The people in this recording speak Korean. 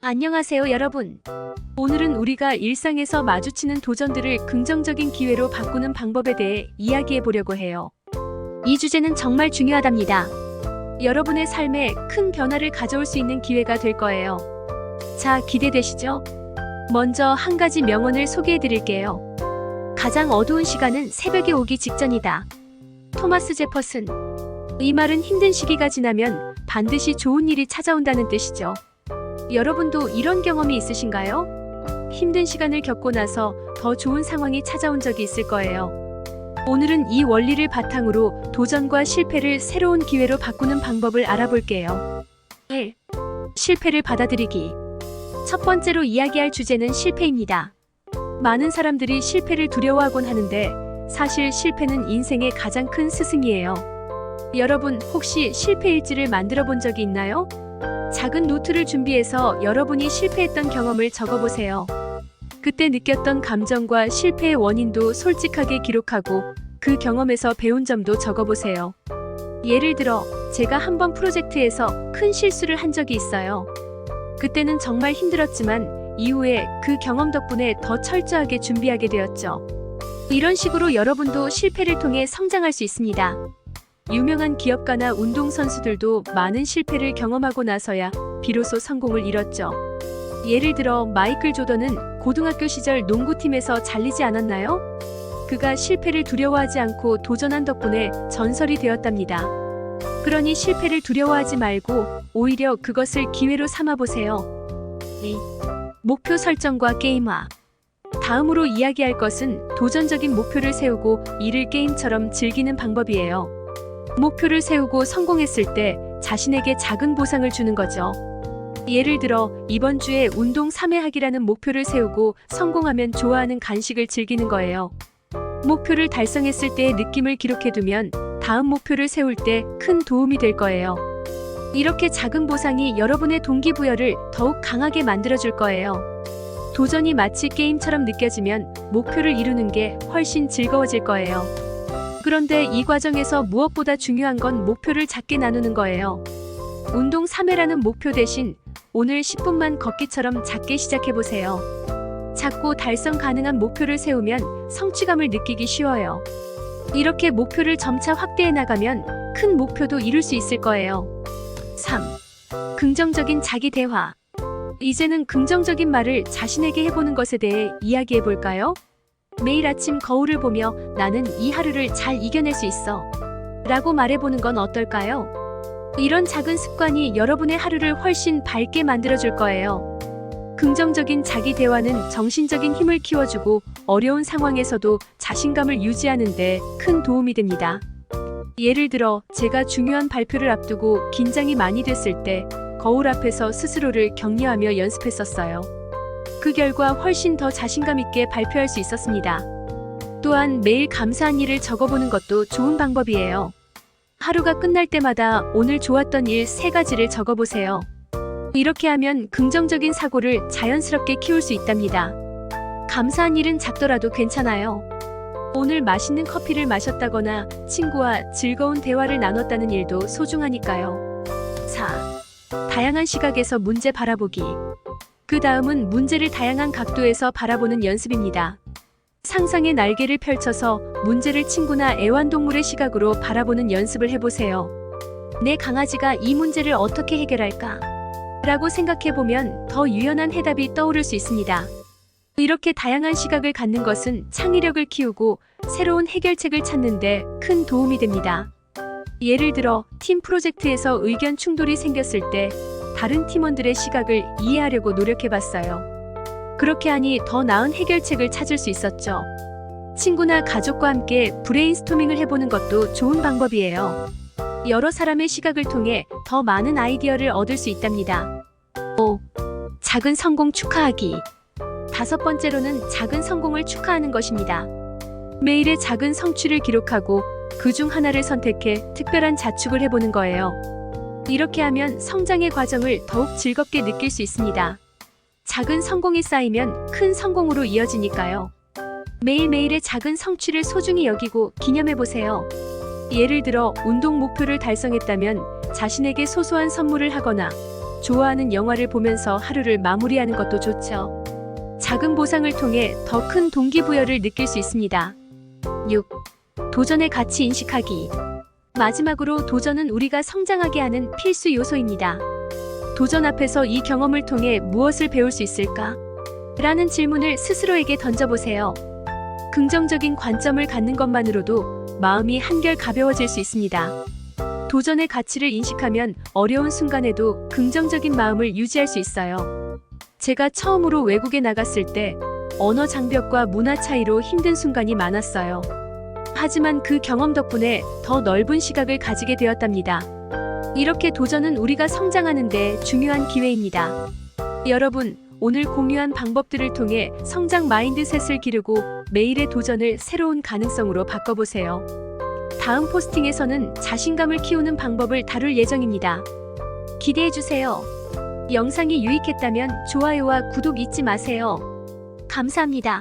안녕하세요, 여러분. 오늘은 우리가 일상에서 마주치는 도전들을 긍정적인 기회로 바꾸는 방법에 대해 이야기해 보려고 해요. 이 주제는 정말 중요하답니다. 여러분의 삶에 큰 변화를 가져올 수 있는 기회가 될 거예요. 자, 기대되시죠? 먼저 한 가지 명언을 소개해 드릴게요. 가장 어두운 시간은 새벽이 오기 직전이다. 토마스 제퍼슨. 이 말은 힘든 시기가 지나면 반드시 좋은 일이 찾아온다는 뜻이죠. 여러분도 이런 경험이 있으신가요? 힘든 시간을 겪고 나서 더 좋은 상황이 찾아온 적이 있을 거예요. 오늘은 이 원리를 바탕으로 도전과 실패를 새로운 기회로 바꾸는 방법을 알아볼게요. 1. 실패를 받아들이기. 첫 번째로 이야기할 주제는 실패입니다. 많은 사람들이 실패를 두려워하곤 하는데 사실 실패는 인생의 가장 큰 스승이에요. 여러분, 혹시 실패 일지를 만들어 본 적이 있나요? 작은 노트를 준비해서 여러분이 실패했던 경험을 적어보세요. 그때 느꼈던 감정과 실패의 원인도 솔직하게 기록하고 그 경험에서 배운 점도 적어보세요. 예를 들어, 제가 한번 프로젝트에서 큰 실수를 한 적이 있어요. 그때는 정말 힘들었지만 이후에 그 경험 덕분에 더 철저하게 준비하게 되었죠. 이런 식으로 여러분도 실패를 통해 성장할 수 있습니다. 유명한 기업가나 운동선수들도 많은 실패를 경험하고 나서야 비로소 성공을 이뤘죠. 예를 들어 마이클 조던은 고등학교 시절 농구팀에서 잘리지 않았나요? 그가 실패를 두려워하지 않고 도전한 덕분에 전설이 되었답니다. 그러니 실패를 두려워하지 말고 오히려 그것을 기회로 삼아보세요. 2. 목표 설정과 게임화. 다음으로 이야기할 것은 도전적인 목표를 세우고 이를 게임처럼 즐기는 방법이에요. 목표를 세우고 성공했을 때 자신에게 작은 보상을 주는 거죠. 예를 들어 이번 주에 운동 3회 하기라는 목표를 세우고 성공하면 좋아하는 간식을 즐기는 거예요. 목표를 달성했을 때의 느낌을 기록해두면 다음 목표를 세울 때 큰 도움이 될 거예요. 이렇게 작은 보상이 여러분의 동기부여를 더욱 강하게 만들어줄 거예요. 도전이 마치 게임처럼 느껴지면 목표를 이루는 게 훨씬 즐거워질 거예요. 그런데 이 과정에서 무엇보다 중요한 건 목표를 작게 나누는 거예요. 운동 3회라는 목표 대신 오늘 10분만 걷기처럼 작게 시작해보세요. 작고 달성 가능한 목표를 세우면 성취감을 느끼기 쉬워요. 이렇게 목표를 점차 확대해 나가면 큰 목표도 이룰 수 있을 거예요. 3. 긍정적인 자기 대화. 이제는 긍정적인 말을 자신에게 해보는 것에 대해 이야기해볼까요? 매일 아침 거울을 보며 나는 이 하루를 잘 이겨낼 수 있어 라고 말해보는 건 어떨까요? 이런 작은 습관이 여러분의 하루를 훨씬 밝게 만들어줄 거예요. 긍정적인 자기 대화는 정신적인 힘을 키워주고 어려운 상황에서도 자신감을 유지하는 데 큰 도움이 됩니다. 예를 들어 제가 중요한 발표를 앞두고 긴장이 많이 됐을 때 거울 앞에서 스스로를 격려하며 연습했었어요. 그 결과 훨씬 더 자신감 있게 발표할 수 있었습니다. 또한 매일 감사한 일을 적어보는 것도 좋은 방법이에요. 하루가 끝날 때마다 오늘 좋았던 일 3가지를 적어보세요. 이렇게 하면 긍정적인 사고를 자연스럽게 키울 수 있답니다. 감사한 일은 작더라도 괜찮아요. 오늘 맛있는 커피를 마셨다거나 친구와 즐거운 대화를 나눴다는 일도 소중하니까요. 4. 다양한 시각에서 문제 바라보기. 그 다음은 문제를 다양한 각도에서 바라보는 연습입니다. 상상의 날개를 펼쳐서 문제를 친구나 애완동물의 시각으로 바라보는 연습을 해보세요. 내 강아지가 이 문제를 어떻게 해결할까? 라고 생각해보면 더 유연한 해답이 떠오를 수 있습니다. 이렇게 다양한 시각을 갖는 것은 창의력을 키우고 새로운 해결책을 찾는 데 큰 도움이 됩니다. 예를 들어 팀 프로젝트에서 의견 충돌이 생겼을 때 다른 팀원들의 시각을 이해하려고 노력해봤어요. 그렇게 하니 더 나은 해결책을 찾을 수 있었죠. 친구나 가족과 함께 브레인스토밍을 해보는 것도 좋은 방법이에요. 여러 사람의 시각을 통해 더 많은 아이디어를 얻을 수 있답니다. 5. 작은 성공 축하하기. 5번째로는 작은 성공을 축하하는 것입니다. 매일의 작은 성취를 기록하고 그 중 하나를 선택해 특별한 자축을 해보는 거예요. 이렇게 하면 성장의 과정을 더욱 즐겁게 느낄 수 있습니다. 작은 성공이 쌓이면 큰 성공으로 이어지니까요. 매일매일의 작은 성취를 소중히 여기고 기념해보세요. 예를 들어 운동 목표를 달성했다면 자신에게 소소한 선물을 하거나 좋아하는 영화를 보면서 하루를 마무리하는 것도 좋죠. 작은 보상을 통해 더 큰 동기부여를 느낄 수 있습니다. 6. 도전의 가치 인식하기. 마지막으로 도전은 우리가 성장하게 하는 필수 요소입니다. 도전 앞에서 이 경험을 통해 무엇을 배울 수 있을까? 라는 질문을 스스로에게 던져보세요. 긍정적인 관점을 갖는 것만으로도 마음이 한결 가벼워질 수 있습니다. 도전의 가치를 인식하면 어려운 순간에도 긍정적인 마음을 유지할 수 있어요. 제가 처음으로 외국에 나갔을 때 언어 장벽과 문화 차이로 힘든 순간이 많았어요. 하지만 그 경험 덕분에 더 넓은 시각을 가지게 되었답니다. 이렇게 도전은 우리가 성장하는 데 중요한 기회입니다. 여러분, 오늘 공유한 방법들을 통해 성장 마인드셋을 기르고 매일의 도전을 새로운 가능성으로 바꿔보세요. 다음 포스팅에서는 자신감을 키우는 방법을 다룰 예정입니다. 기대해주세요. 영상이 유익했다면 좋아요와 구독 잊지 마세요. 감사합니다.